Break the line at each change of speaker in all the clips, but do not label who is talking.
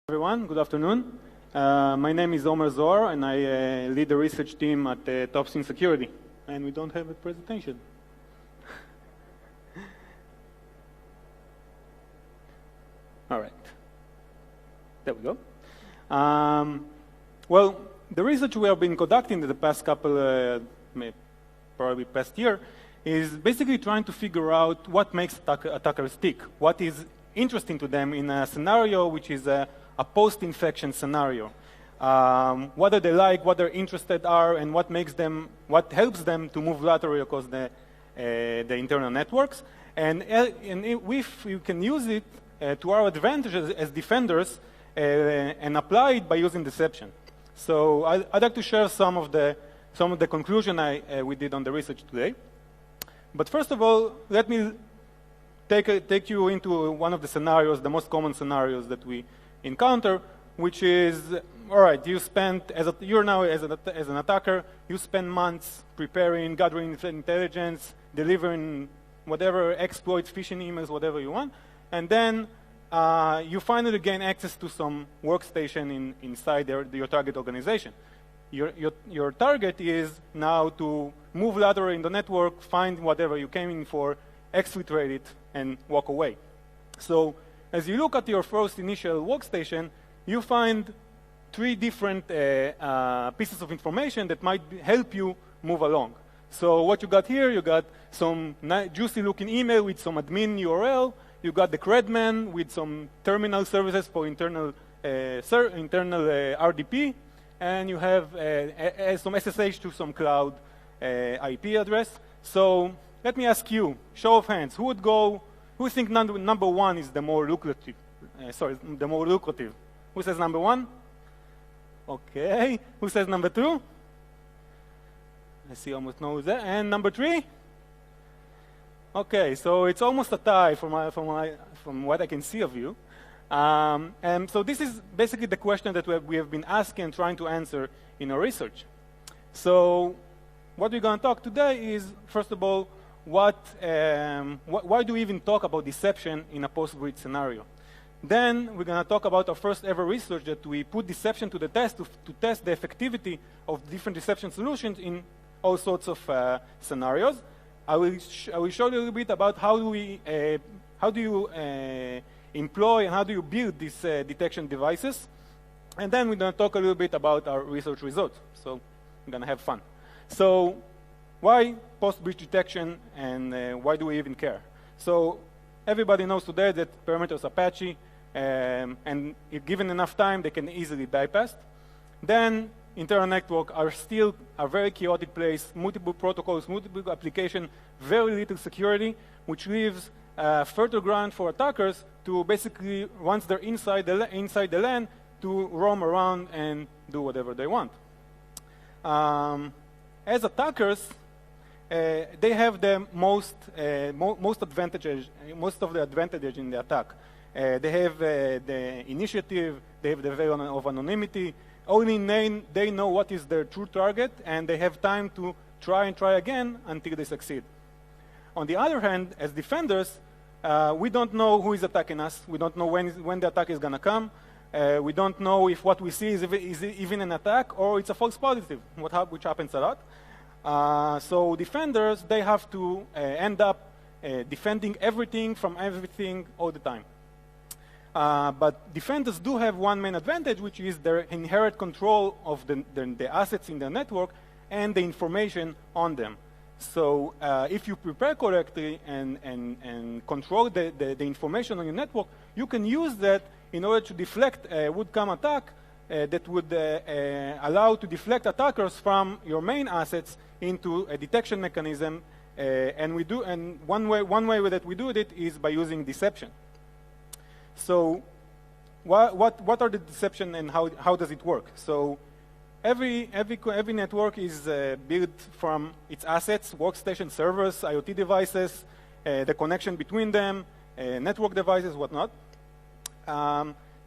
Everyone, good afternoon. My name is Omer Zohar, and I lead the research team at Topspin Security. And we don't have a presentation. All right. There we go. Well, the research we have been conducting in the past couple, probably past year, is basically trying to figure out what makes attackers tick. What is interesting to them in a scenario which is a post-infection scenario. What do they like, what they're interested are, and what helps them to move laterally across the internal networks. And if you can use it to our advantage as defenders and apply it by using deception. So I'd like to share some of the conclusion we did on the research today. But first of all, let me take you into one of the scenarios, the most common scenarios that we encounter, which is, all right, you're now as an attacker, you spend months preparing, gathering intelligence, delivering whatever exploits, phishing emails, whatever you want, and then you finally gain access to some workstation inside your target organization. Your target is now to move laterally in the network, find whatever you came in for, exfiltrate it, and walk away. So as you look at your first initial workstation, you find three different pieces of information that might help you move along. So what you got here, you got some juicy-looking email with some admin URL. You got the Credman with some terminal services for internal RDP. And you have some SSH to some cloud IP address. So let me ask you, show of hands, who think number one is the more lucrative? The more lucrative. Who says number one? Okay. Who says number two? I see almost no there. And number three? Okay, so it's almost a tie from what I can see of you. And so this is basically the question that we have been asking and trying to answer in our research. So what we're going to talk today is, first of all, why do we even talk about deception in a post-breach scenario? Then we're going to talk about our first ever research that we put deception to the test to test the effectivity of different deception solutions in all sorts of scenarios. I will show you a little bit about how do you employ and how do you build these detection devices. And then we're going to talk a little bit about our research results. So we're going to have fun. So why post-breach detection, and why do we even care? So everybody knows today that perimeters are patchy, and if given enough time, they can easily bypass. Then internal network are still a very chaotic place, multiple protocols, multiple applications, very little security, which leaves fertile ground for attackers to basically, once they're inside the LAN, to roam around and do whatever they want. As attackers, they have the most advantages, most of the advantages in the attack. They have the initiative, they have the veil of anonymity. Only they know what is their true target, and they have time to try and try again until they succeed. On the other hand, as defenders, we don't know who is attacking us. We don't know when the attack is going to come. We don't know if what we see is even an attack or it's a false positive, which happens a lot. So defenders, they have to end up defending everything from everything all the time. But defenders do have one main advantage, which is their inherent control of the assets in the network and the information on them. So if you prepare correctly and control the information on your network, you can use that in order to deflect a would-come attack that would allow to deflect attackers from your main assets into a detection mechanism. And one way that we do it is by using deception. So what are the deception and how does it work? So every network is built from its assets, workstation servers, IoT devices, the connection between them, network devices, whatnot.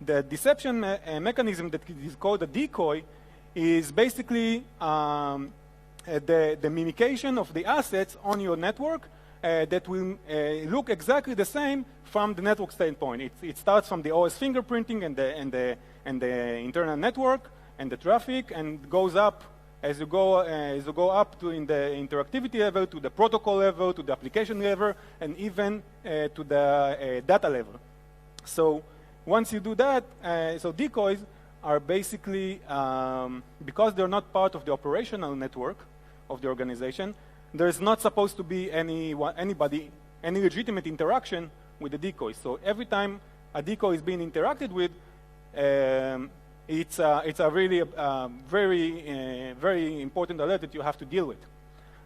The deception mechanism that is called a decoy is basically the mimication of the assets on your network that will look exactly the same from the network standpoint. It starts from the OS fingerprinting and the internal network and the traffic, and goes up as you go up to in the interactivity level, to the protocol level, to the application level, and even to the data level. So once you do that, so decoys are basically, because they're not part of the operational network of the organization, there's not supposed to be any legitimate interaction with the decoys. So every time a decoy is being interacted with, it's a really very important alert that you have to deal with.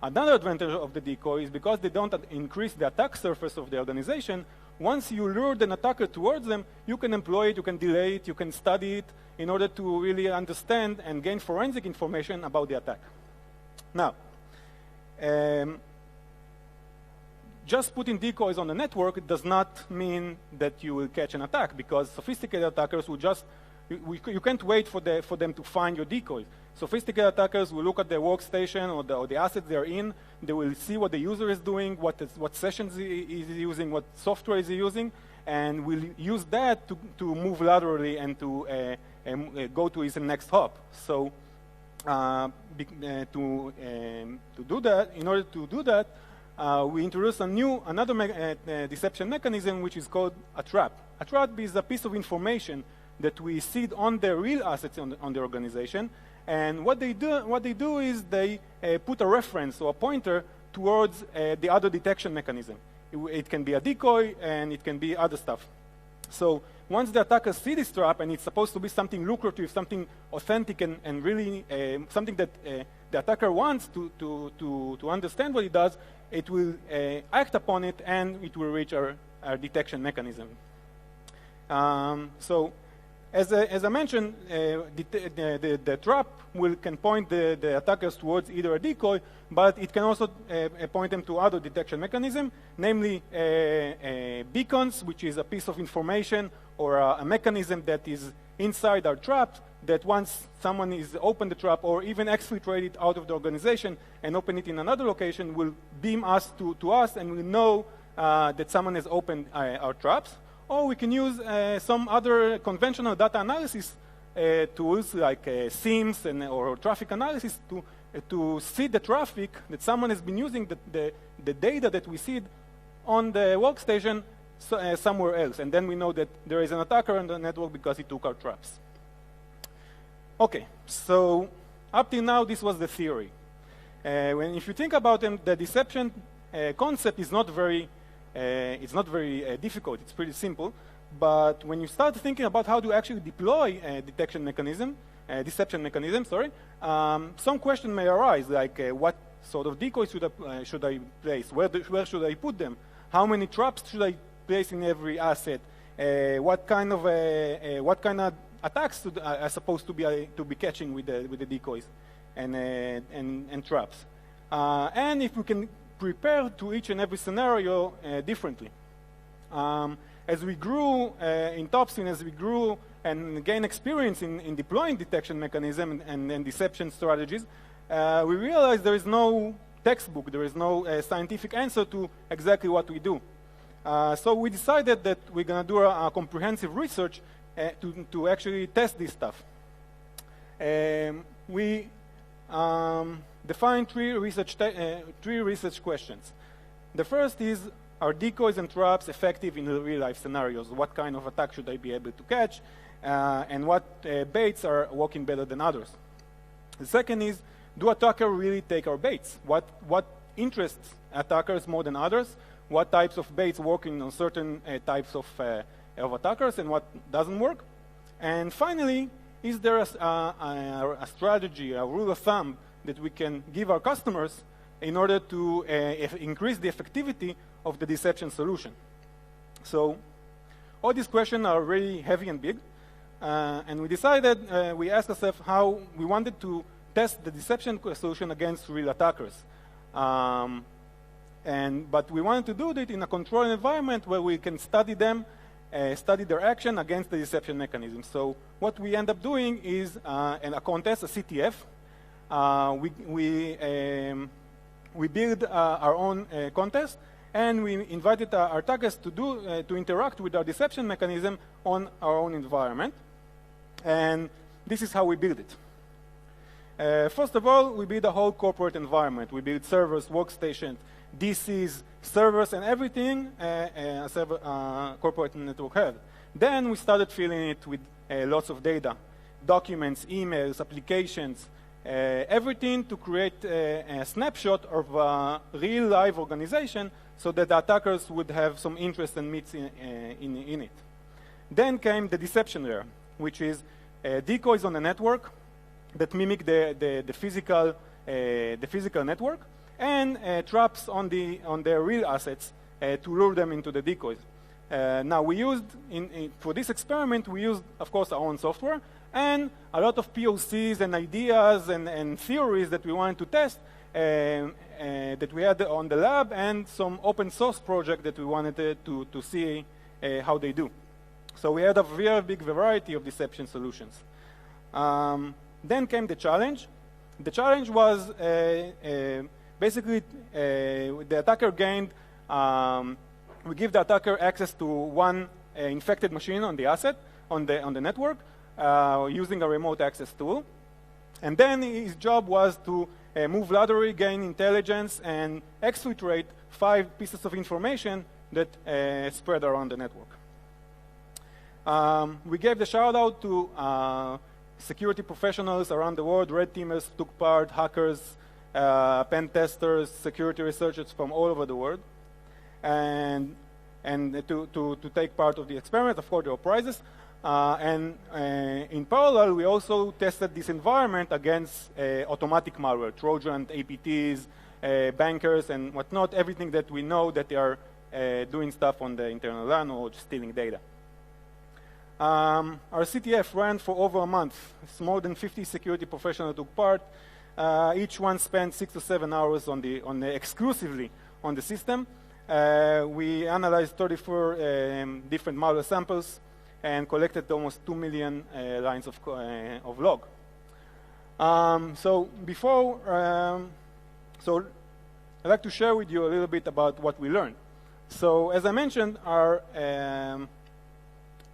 Another advantage of the decoy is because they don't increase the attack surface of the organization. Once you lure an attacker towards them, you can employ it, you can delay it, you can study it in order to really understand and gain forensic information about the attack. Now, just putting decoys on the network does not mean that you will catch an attack, because sophisticated attackers will just, you can't wait for them to find your decoys. Sophisticated attackers will look at their workstation or the assets they're in. They will see what the user is doing, what sessions he is using, what software is he using, and will use that to move laterally and to go to his next hop. So to do that, in order to do that, we introduced another deception mechanism, which is called a trap. A trap is a piece of information that we seed on the real assets on the organization, and what they do is they put a reference or a pointer towards the other detection mechanism. It can be a decoy, and it can be other stuff. So once the attackers see this trap, and it's supposed to be something lucrative, something authentic, and really something that the attacker wants to understand what it does, it will act upon it, and it will reach our detection mechanism. So as I mentioned, the trap can point the attackers towards either a decoy, but it can also point them to other detection mechanism, namely beacons, which is a piece of information or a mechanism that is inside our trap, that once someone is open the trap or even exfiltrate it out of the organization and open it in another location, will beam us to us, and we know that someone has opened our traps. Or we can use some other conventional data analysis tools like SIEMs or traffic analysis to see the traffic that someone has been using, the data that we see on the workstation somewhere else. And then we know that there is an attacker on the network because he took our traps. Okay, so up till now, this was the theory. If you think about them, the deception concept is not very difficult. It's pretty simple. But when you start thinking about how to actually deploy a deception mechanism, some question may arise, like what sort of decoys should I place? Where should I put them? How many traps should I place in every asset? What kind of attacks are supposed to be catching with the decoys and traps? And if we can prepare to each and every scenario differently. As we grew in Topspin, as we grew and gained experience in deploying detection mechanism and deception strategies, we realized there is no textbook, there is no scientific answer to exactly what we do. So we decided that we're going to do a comprehensive research to actually test this stuff. We define three research questions. The first is, are decoys and traps effective in real-life scenarios? What kind of attack should I be able to catch? And what baits are working better than others? The second is, do attackers really take our baits? What interests attackers more than others? What types of baits working on certain types of attackers, and what doesn't work? And finally, is there a strategy, a rule of thumb that we can give our customers in order to increase the effectivity of the deception solution? So all these questions are really heavy and big, and we decided, we asked ourselves how we wanted to test the deception solution against real attackers. But we wanted to do it in a controlled environment where we can study them, study their action against the deception mechanism. So what we end up doing is a contest, a CTF. We build our own contest, and we invited our attackers to interact with our deception mechanism on our own environment. And this is how we build it. First of all, we build a whole corporate environment. We build servers, workstations, DCs, servers, and everything a corporate network has. Then we started filling it with lots of data, documents, emails, applications, everything to create a snapshot of a real live organization so that the attackers would have some interest and meets in it. Then came the deception layer, which is decoys on the network that mimic the physical network, and traps on their real assets to lure them into the decoys. Now we used, for this experiment, we used, of course, our own software and a lot of POCs and ideas and theories that we wanted to test that we had on the lab, and some open source project that we wanted to see how they do. So we had a very big variety of deception solutions. Then came the challenge. The challenge was basically the attacker gained, we give the attacker access to one infected machine on the asset, on the network, using a remote access tool. And then his job was to move laterally, gain intelligence, and exfiltrate 5 pieces of information that spread around the network. We gave the shout out to security professionals around the world. Red teamers took part, hackers, pen testers, security researchers from all over the world, and to take part of the experiment. Of course, there were prizes. And in parallel, we also tested this environment against automatic malware, Trojan, APTs, bankers, and whatnot, everything that we know that they are doing stuff on the internal LAN or just stealing data. Our CTF ran for over a month. It's more than 50 security professionals took part. Each one spent 6 to 7 hours exclusively on the system. We analyzed 34 different malware samples and collected almost 2 million lines of log. So I'd like to share with you a little bit about what we learned. So as I mentioned, our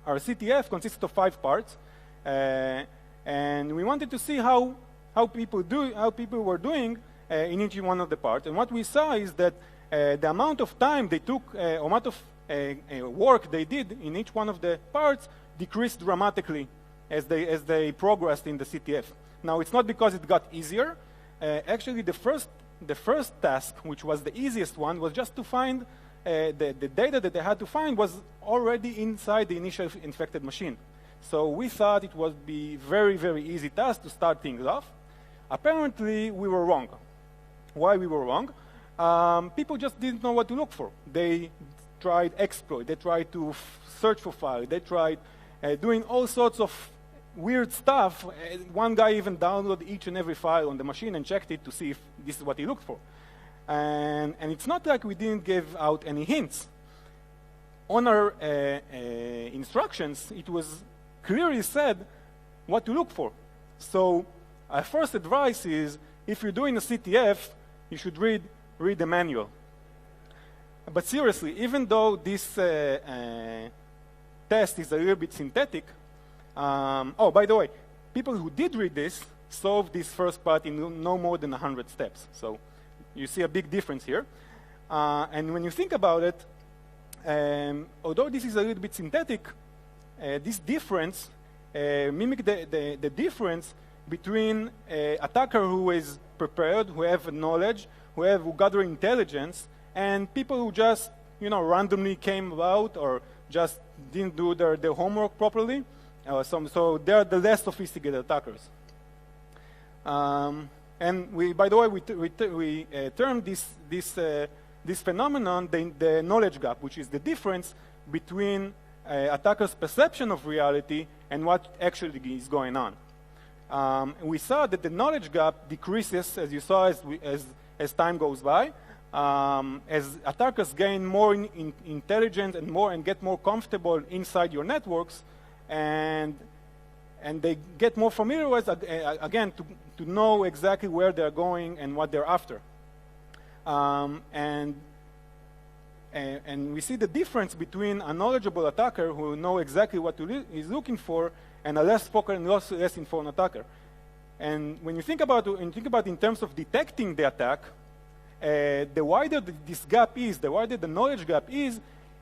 CTF consisted of 5 parts, and we wanted to see how people were doing in each one of the parts. And what we saw is that the amount of time they took, amount of work they did in each one of the parts decreased dramatically as they progressed in the CTF. Now, it's not because it got easier. Actually, the first task, which was the easiest one, was just to find the data that they had to find was already inside the initial infected machine. So we thought it would be very, very easy task to start things off. Apparently, we were wrong. Why we were wrong? People just didn't know what to look for. They tried exploit. They tried to search for files. They tried doing all sorts of weird stuff. One guy even downloaded each and every file on the machine and checked it to see if this is what he looked for. And it's not like we didn't give out any hints. On our instructions, it was clearly said what to look for. So our first advice is, if you're doing a CTF, you should read the manual. But seriously, even though this test is a little bit synthetic, oh, by the way, people who did read this solved this first part in no more than 100 steps. So you see a big difference here. And when you think about it, although this is a little bit synthetic, this difference mimics the difference between an attacker who is prepared, who have knowledge, who gather intelligence, and people who just, randomly came about or just didn't do their homework properly. So they're the less sophisticated attackers. And by the way, we termed this phenomenon the knowledge gap, which is the difference between attacker's perception of reality and what actually is going on. We saw that the knowledge gap decreases, as you saw, as time goes by. As attackers gain more intelligence and get more comfortable inside your networks, and they get more familiar with, again, to know exactly where they're going and what they're after. And and we see the difference between a knowledgeable attacker who knows exactly what he's looking for and a less focused and less informed attacker. And when you think about in terms of detecting the attack, the wider this gap is, the wider the knowledge gap is,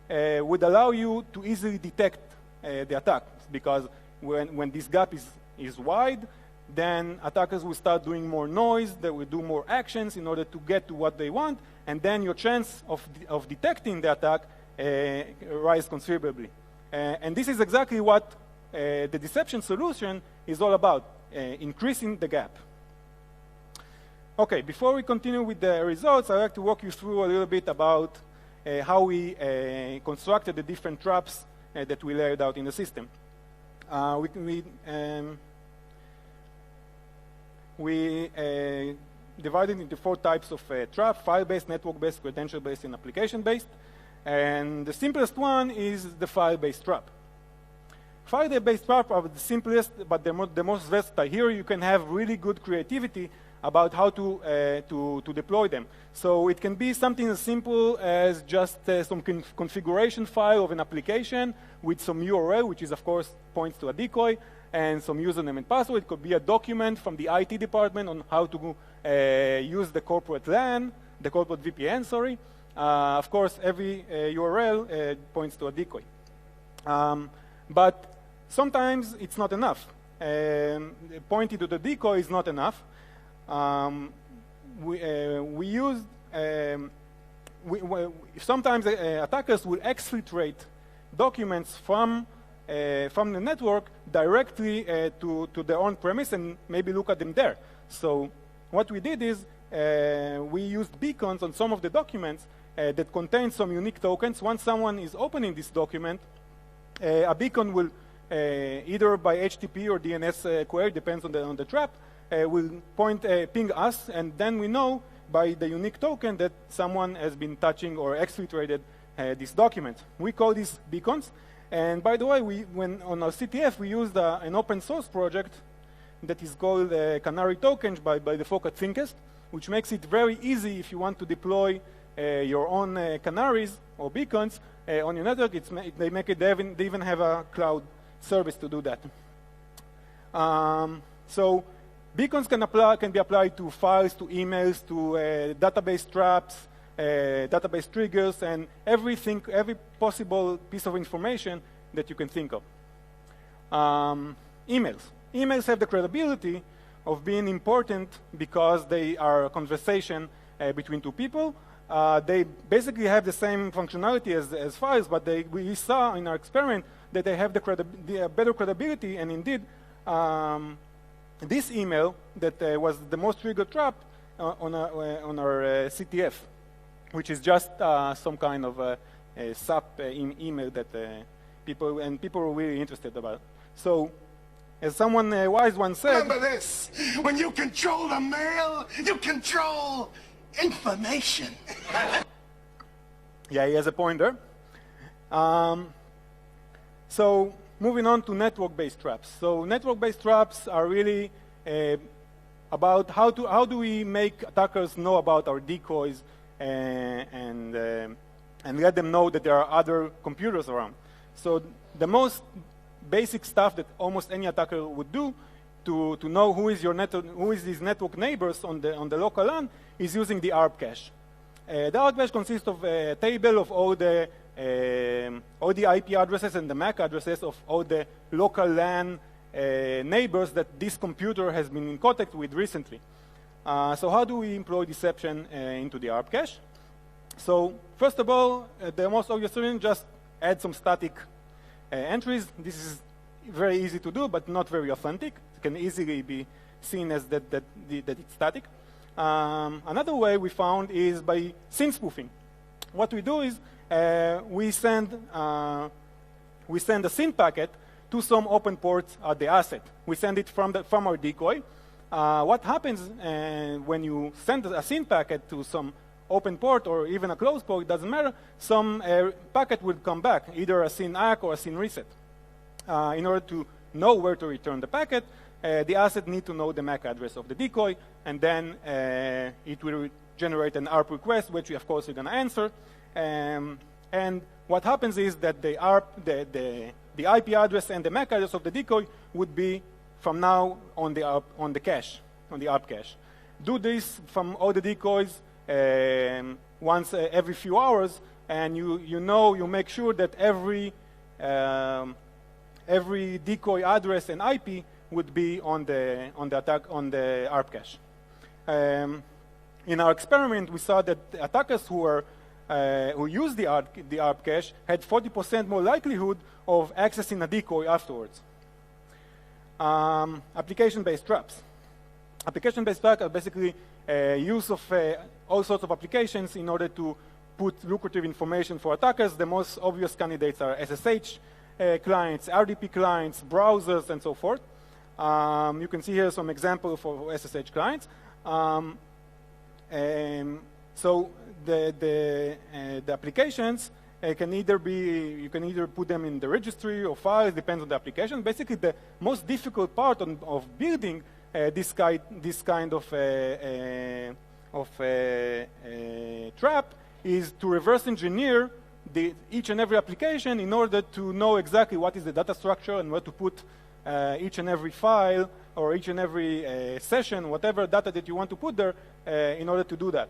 would allow you to easily detect the attack. Because when this gap is wide, then attackers will start doing more noise, they will do more actions in order to get to what they want, and then your chance of detecting the attack rise considerably. And this is exactly what the deception solution is all about, increasing the gap. Okay, before we continue with the results, I'd like to walk you through a little bit about how we constructed the different traps that we laid out in the system. We divided into 4 types of trap: file-based, network-based, credential-based, and application-based. And the simplest one is the file-based trap. File-based trap are the simplest, but the most versatile. Here you can have really good creativity about how to deploy them. So it can be something as simple as just some configuration file of an application with some URL, which is, of course, points to a decoy, and some username and password. It could be a document from the IT department on how to use the corporate LAN, the corporate VPN, sorry. Of course, every URL points to a decoy. But sometimes it's not enough. Pointing to the decoy is not enough. Sometimes attackers will exfiltrate documents from the network directly to their own premise and maybe look at them there. So what we did is we used beacons on some of the documents that contain some unique tokens. Once someone is opening this document, a beacon will either by HTTP or DNS query, depends on the trap, will ping us, and then we know by the unique token that someone has been touching or exfiltrated this document. We call these beacons. And by the way, when on our CTF, we used an open source project that is called Canary Tokens by the folk at Thinkest, which makes it very easy if you want to deploy your own canaries or beacons on your network. They even have a cloud service to do that. So beacons can be applied to files, to emails, to database traps, database triggers, and every possible piece of information that you can think of. Emails. Emails have the credibility of being important because they are a conversation between 2 people. They basically have the same functionality as files, but we saw in our experiment that they have the better credibility, and indeed, this email that was the most triggered trap on our CTF, which is just some kind of SAP email that people were really interested about. So, as someone wise once said,
remember this: when you control the mail, you control information.
Yeah, he has a point there. So, moving on to network-based traps. So, network-based traps are really about how do we make attackers know about our decoys and let them know that there are other computers around. So the most basic stuff that almost any attacker would do to know who is these network neighbors on the local LAN is using the ARP cache. The ARP cache consists of a table of all the IP addresses and the MAC addresses of all the local LAN neighbors that this computer has been in contact with recently. So how do we employ deception into the ARP cache? So first of all, the most obvious solution, just add some static entries. This is very easy to do, but not very authentic. It can easily be seen as that it's static. Another way we found is by SYN spoofing. What we do is we send a SYN packet to some open ports at the asset. We send it from our decoy. What happens when you send a SYN packet to some open port or even a closed port, it doesn't matter, some packet will come back, either a SYN ACK or a SYN reset. In order to know where to return the packet, the asset needs to know the MAC address of the decoy, and then it will generate an ARP request, which of course we're going to answer. And what happens is that the IP address and the MAC address of the decoy would be from now on the cache, on the ARP cache. Do this from all the decoys once every few hours, and you make sure that every decoy address and IP would be on the ARP cache. In our experiment, we saw that the attackers who used the ARP cache had 40% more likelihood of accessing a decoy afterwards. Application-based traps. Application-based traps are basically use of all sorts of applications in order to put lucrative information for attackers. The most obvious candidates are SSH clients, RDP clients, browsers, and so forth. You can see here some examples for SSH clients. So the applications can either you can either put them in the registry or files, depends on the application. Basically, the most difficult part of building this kind of trap is to reverse engineer each and every application in order to know exactly what is the data structure and where to put each and every file or each and every session, whatever data that you want to put there, in order to do that.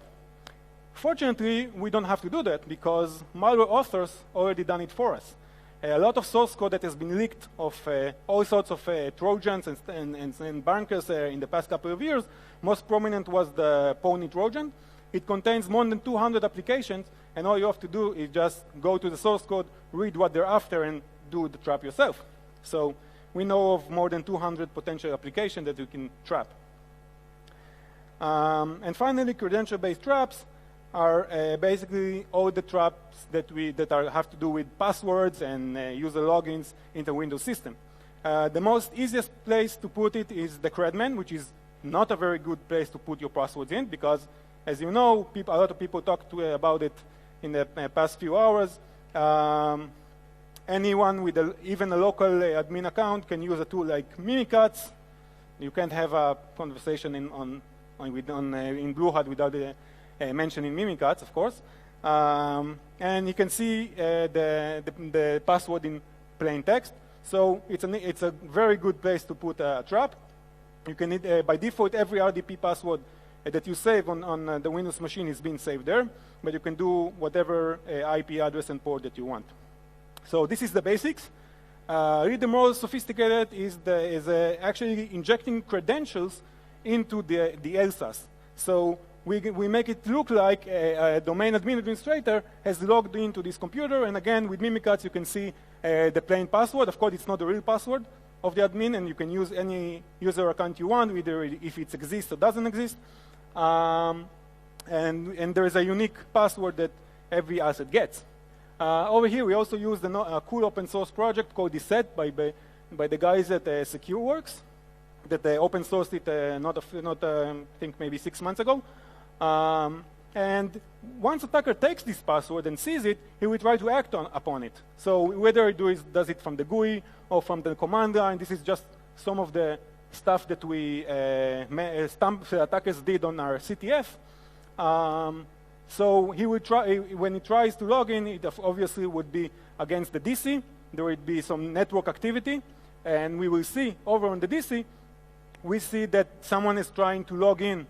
Fortunately, we don't have to do that because malware authors already done it for us. A lot of source code that has been leaked of all sorts of Trojans and bunkers in the past couple of years, most prominent was the Pony Trojan. It contains more than 200 applications, and all you have to do is just go to the source code, read what they're after, and do the trap yourself. So we know of more than 200 potential applications that you can trap. And finally, credential-based traps are basically all the traps that have to do with passwords and user logins in the Windows system. The most easiest place to put it is the Credman, which is not a very good place to put your passwords in because, as you know, a lot of people talked about it in the past few hours. Anyone with even a local admin account can use a tool like Mimikatz. You can't have a conversation in BlueHat without mentioning Mimikatz, of course. And you can see the password in plain text. So it's a very good place to put a trap. You can by default, every RDP password that you save on the Windows machine is being saved there, but you can do whatever IP address and port that you want. So this is the basics. Really, the more sophisticated is actually injecting credentials into the LSAS. So we make it look like a domain admin administrator has logged into this computer, and again, with Mimikatz, you can see the plain password. Of course, it's not the real password of the admin, and you can use any user account you want, either if it exists or doesn't exist. And there is a unique password that every asset gets. Over here, we also use a cool open source project called DSET by the guys at SecureWorks that they open sourced it I think maybe 6 months ago. And once attacker takes this password and sees it, he will try to act upon it. So whether he does it from the GUI or from the command line, this is just some of the stuff that attackers did on our CTF. So he would when he tries to log in, it obviously would be against the DC. There would be some network activity, and we will see over on the DC, we see that someone is trying to log in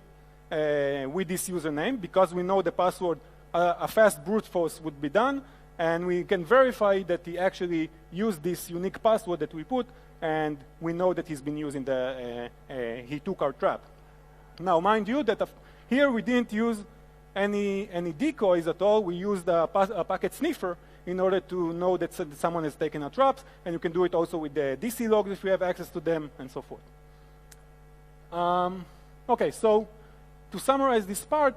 with this username. Because we know the password, a fast brute force would be done, and we can verify that he actually used this unique password that we put, and we know that he's been using he took our trap. Now, mind you that here we didn't use any decoys at all. We used a packet sniffer in order to know that someone has taken our traps, and you can do it also with the DC logs if you have access to them, and so forth. Okay, so to summarize this part,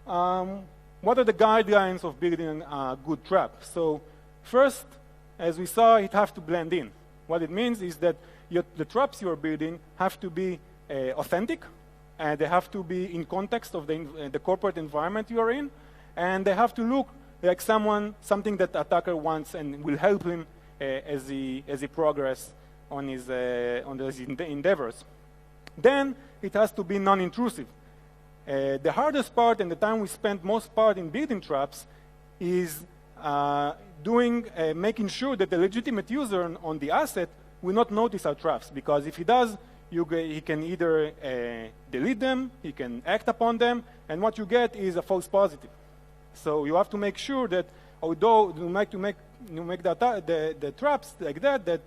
what are the guidelines of building a good trap? So first, as we saw, it has to blend in. What it means is that the traps you are building have to be authentic, and they have to be in context of the corporate environment you are in, and they have to look like something that the attacker wants and will help him as he progresses on his endeavors. Then it has to be non-intrusive. The hardest part and the time we spend most part in building traps is making sure that the legitimate user on the asset will not notice our traps, because if he does, he can either delete them, he can act upon them, and what you get is a false positive. So you have to make sure that although you make the traps like that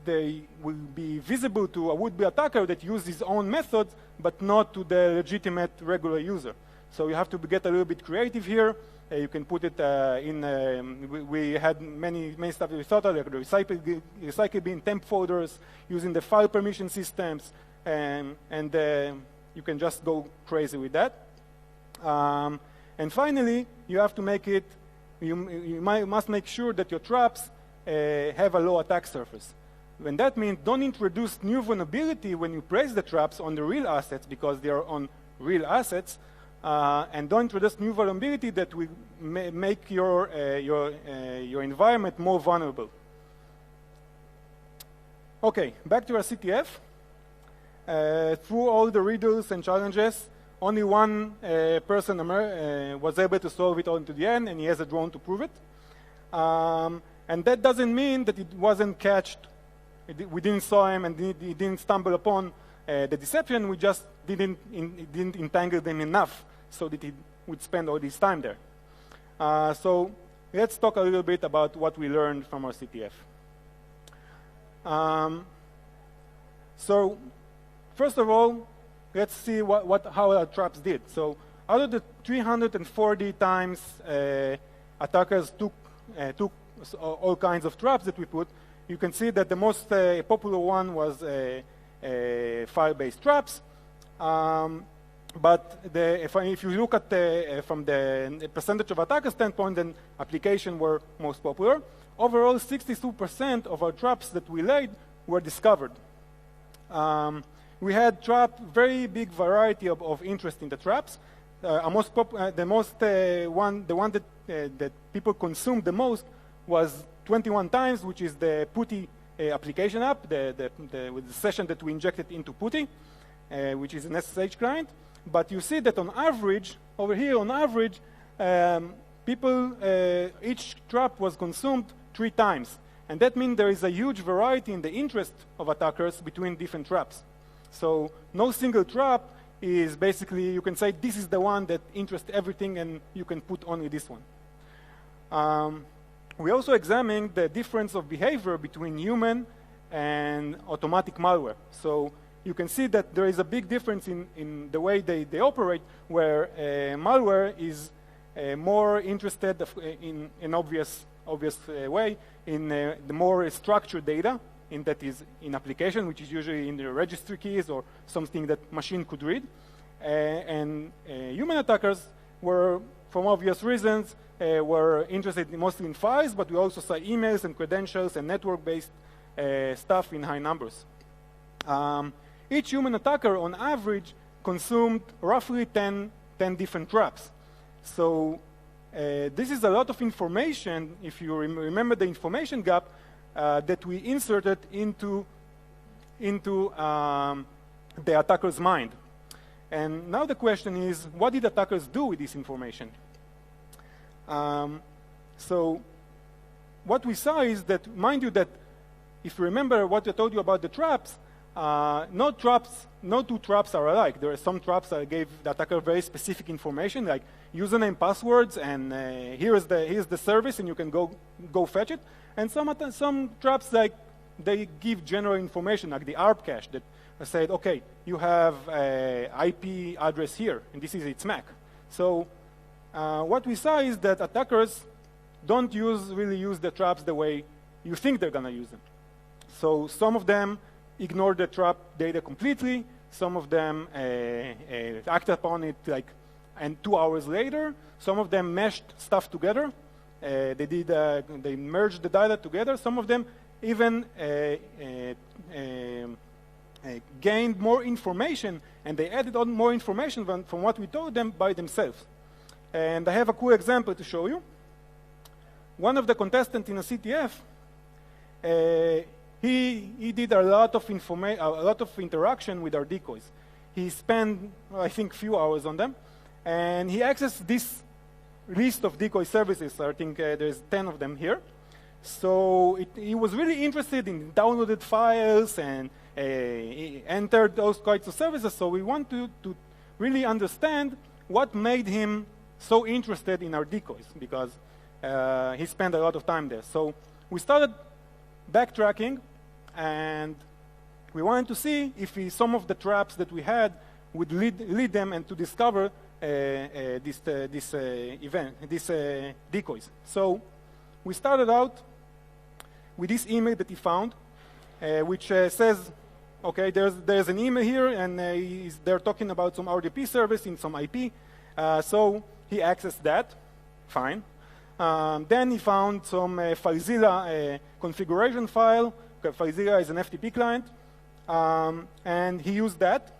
they will be visible to a would-be attacker that uses his own methods, but not to the legitimate regular user. So you have to get a little bit creative here. You can put it we had many stuff that we thought of, like the recycle bin temp folders, using the file permission systems, and you can just go crazy with that. And finally, you have to make it, you must make sure that your traps have a low attack surface. And that means don't introduce new vulnerability when you place the traps on the real assets, because they are on real assets, and don't introduce new vulnerability that will make your environment more vulnerable. Okay, back to our CTF. Through all the riddles and challenges, only one person was able to solve it all to the end, and he has a drone to prove it. And that doesn't mean that it wasn't catched. We didn't saw him, and he didn't stumble upon the deception. We just didn't entangle them enough so that he would spend all this time there. So let's talk a little bit about what we learned from our CTF. So first of all, let's see how our traps did. So out of the 340 times attackers took all kinds of traps that we put, you can see that the most popular one was file-based traps. But if you look at from the percentage of attacker standpoint, then application were most popular. Overall, 62% of our traps that we laid were discovered. We had very big variety of interest in the traps. The one that people consumed the most was 21 times, which is the PuTTY application app, with the session that we injected into PuTTY, which is an SSH client. But you see that on average, over here on average, each trap was consumed 3 times. And that means there is a huge variety in the interest of attackers between different traps. So no single trap is basically, you can say this is the one that interests everything, and you can put only this one. We also examined the difference of behavior between human and automatic malware. So you can see that there is a big difference in the way they operate, where malware is more interested in an obvious way in the more structured data, that is in application, which is usually in the registry keys or something that machine could read. And human attackers were, from obvious reasons, were interested mostly in files, but we also saw emails and credentials and network-based stuff in high numbers. Each human attacker, on average, consumed roughly 10 different traps. So this is a lot of information, if you remember the information gap, that we inserted into the attacker's mind. And now the question is, what did attackers do with this information? So what we saw is that, mind you, that if you remember what I told you about the traps, no two traps are alike. There are some traps that gave the attacker very specific information, like username, passwords, and here's the service, and you can go fetch it. And some traps, like, they give general information, like the ARP cache that said, okay, you have IP address here, and this is its MAC. So what we saw is that attackers don't really use the traps the way you think they're going to use them. So some of them ignore the trap data completely. Some of them act upon it and 2 hours later. Some of them meshed stuff together. They merged the data together. Some of them even gained more information, and they added on more information from what we told them by themselves. And I have a cool example to show you. One of the contestants in a CTF, he did a lot of interaction with our decoys. He spent, I think, few hours on them, and he accessed this list of decoy services. I think there's 10 of them here. So he was really interested in downloaded files and he entered those kinds of services. So we want to really understand what made him so interested in our decoys, because he spent a lot of time there. So we started backtracking, and we wanted to see if some of the traps that we had would lead them and to discover these decoys. So we started out with this email that he found, which says, okay, there's an email here, and they're talking about some RDP service in some IP. So he accessed that, fine. Then he found some FileZilla configuration file. FileZilla is an FTP client, and he used that.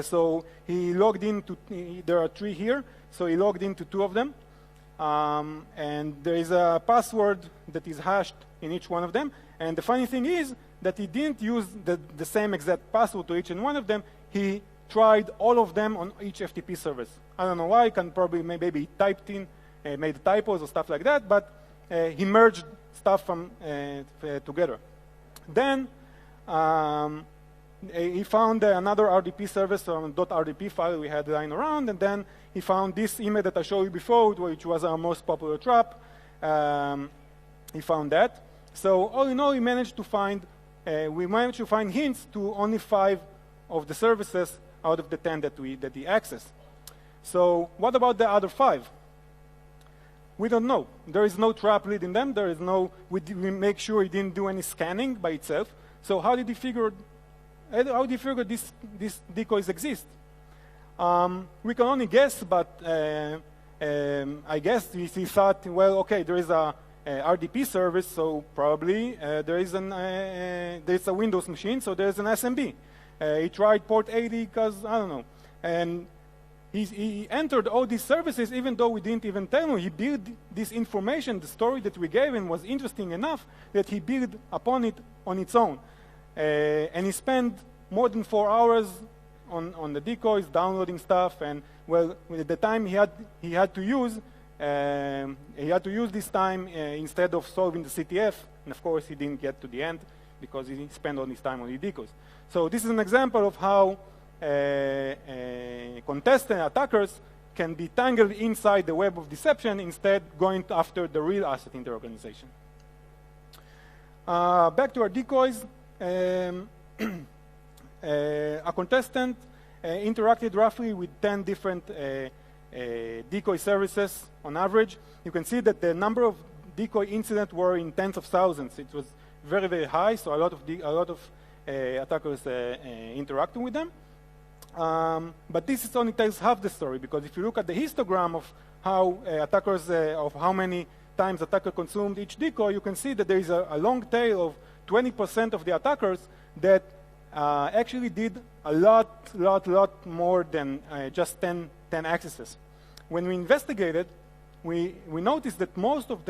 So he logged into, there are 3 here, so he logged into 2 of them. And there is a password that is hashed in each one of them. And the funny thing is that he didn't use the same exact password to each and one of them. He tried all of them on each FTP service. I don't know why. Can probably maybe he typed in, made typos or stuff like that, but he merged stuff from together. Then he found another RDP service on .rdp file we had lying around, and then he found this email that I showed you before, which was our most popular trap. He found that. So all in all, we managed to find hints to only 5 of the services out of the 10 that he accessed. So what about the other 5? We don't know. There is no trap leading them. There is no. We make sure he didn't do any scanning by itself. So how did he figure? How did he figure these decoys exist? We can only guess, but I guess he thought, well, okay, there is a RDP service, so probably there's a Windows machine, so there's an SMB. He tried port 80 because, I don't know. And he entered all these services even though we didn't even tell him. He built this information. The story that we gave him was interesting enough that he built upon it on its own. And he spent more than 4 hours on the decoys, downloading stuff, and well, at the time he had to use this time instead of solving the CTF, and of course he didn't get to the end because he spent all his time on the decoys. So this is an example of how contestant attackers can be tangled inside the web of deception instead going after the real asset in their organization. Back to our decoys. A contestant interacted roughly with 10 different decoy services on average. You can see that the number of decoy incidents were in tens of thousands. It was very, very high, so a lot of attackers interacting with them. But this only tells half the story, because if you look at the histogram of how of how many times attacker consumed each decoy, you can see that there is a long tail of 20% of the attackers that actually did a lot more than just 10 accesses. When we investigated, we noticed that most of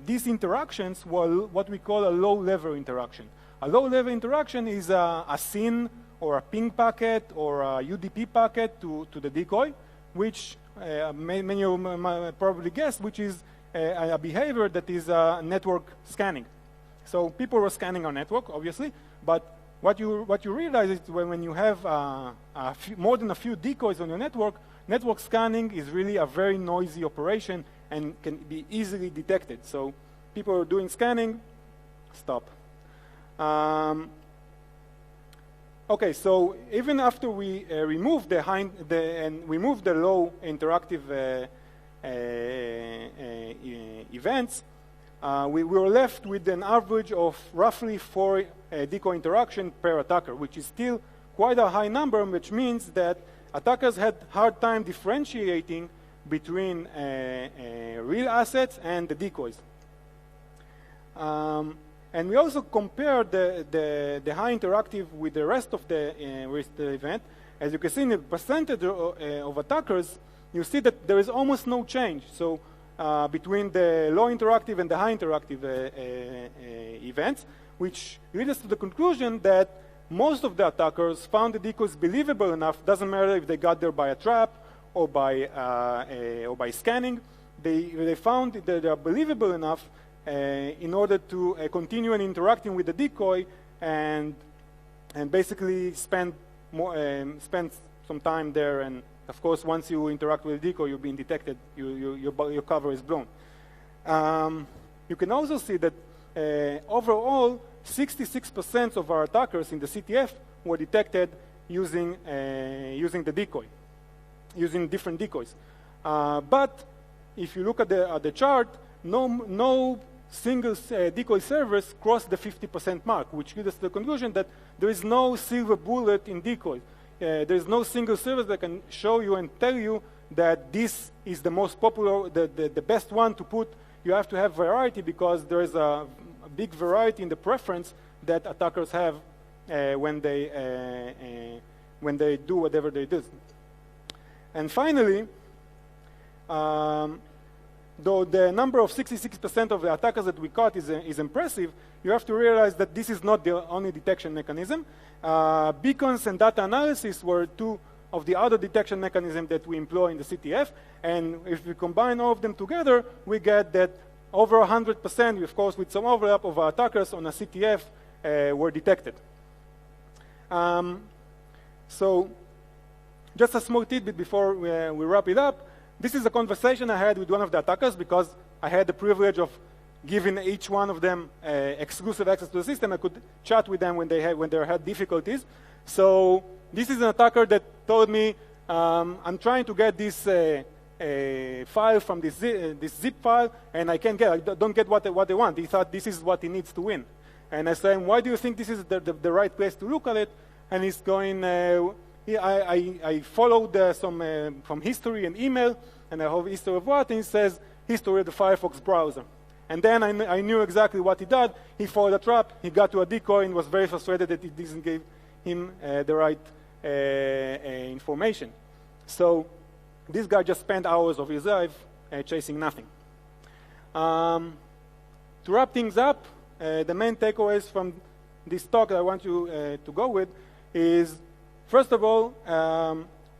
these interactions were what we call a low-level interaction. A low-level interaction is a SYN or a ping packet or a UDP packet to the decoy, which many of you might probably guessed, which is a behavior that is network scanning. So people were scanning our network, obviously, but what you realize is when you have more than a few decoys on your network, network scanning is really a very noisy operation and can be easily detected. So people are doing scanning, stop. Okay, so even after we remove the low interactive events, we were left with an average of roughly 4 decoy interaction per attacker, which is still quite a high number, which means that attackers had hard time differentiating between real assets and the decoys. And we also compared the high interactive with the rest of the event. As you can see in the percentage of attackers, you see that there is almost no change. So between the low interactive and the high interactive events, which leads us to the conclusion that most of the attackers found the decoys believable enough, doesn't matter if they got there by a trap or by scanning. They found that they are believable enough in order to continue interacting with the decoy and basically spend some time there. And of course, once you interact with the decoy, you're being detected. Your cover is blown. You can also see that overall, 66% of our attackers in the CTF were detected using the decoy, using different decoys. But if you look at the chart, no single decoy servers crossed the 50% mark, which gives us the conclusion that there is no silver bullet in decoy. There is no single service that can show you and tell you that this is the most popular, the best one to put. You have to have variety because there is a big variety in the preference that attackers have when they do whatever they do. And finally, though the number of 66% of the attackers that we caught is impressive, you have to realize that this is not the only detection mechanism. Beacons and data analysis were two of the other detection mechanisms that we employ in the CTF. And if we combine all of them together, we get that over 100%, of course, with some overlap of our attackers on a CTF were detected. So just a small tidbit before we wrap it up. This is a conversation I had with one of the attackers because I had the privilege of giving each one of them exclusive access to the system. I could chat with them when they had difficulties. So this is an attacker that told me, I'm trying to get this file from this zip file, and I don't get what they want. He thought this is what he needs to win. And I said, why do you think this is the right place to look at it? And he's going, I followed some from history and email, and I have history of what, and he says, history of the Firefox browser. And then I knew exactly what he did. He followed a trap, he got to a decoy, and was very frustrated that it didn't give him the right information. So this guy just spent hours of his life chasing nothing. To wrap things up, the main takeaways from this talk that I want you to go with is, first of all,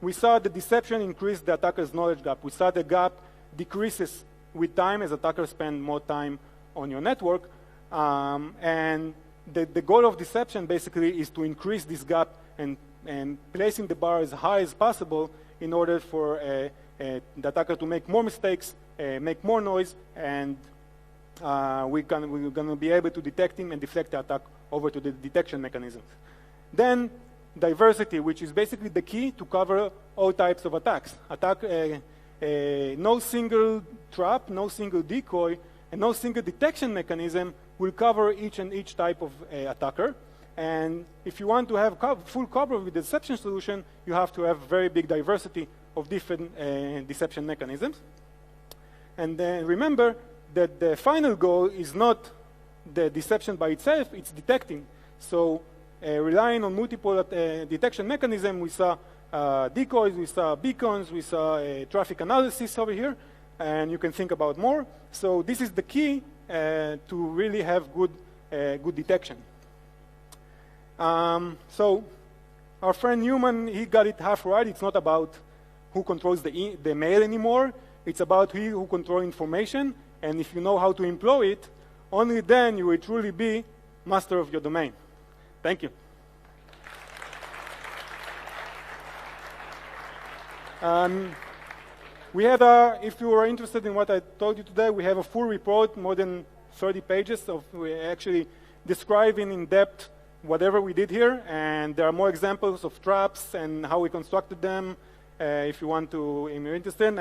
we saw the deception increase the attacker's knowledge gap. We saw the gap decreases with time as attackers spend more time on your network. And the goal of deception basically is to increase this gap and placing the bar as high as possible in order for the attacker to make more mistakes, make more noise, and we're going to be able to detect him and deflect the attack over to the detection mechanisms. Then diversity, which is basically the key to cover all types of attacks. No single trap, no single decoy, and no single detection mechanism will cover each type of attacker. And if you want to have full coverage with the deception solution, you have to have very big diversity of different deception mechanisms. And then remember that the final goal is not the deception by itself, it's detecting. So relying on multiple detection mechanisms, we saw decoys, we saw beacons, we saw traffic analysis over here, and you can think about more. So this is the key to really have good detection. So our friend Newman, he got it half right. It's not about who controls the mail anymore. It's about who controls information. And if you know how to employ it, only then you will truly be master of your domain. Thank you. We had if you are interested in what I told you today, we have a full report, more than 30 pages of actually describing in depth whatever we did here, and there are more examples of traps and how we constructed them if you're interested. And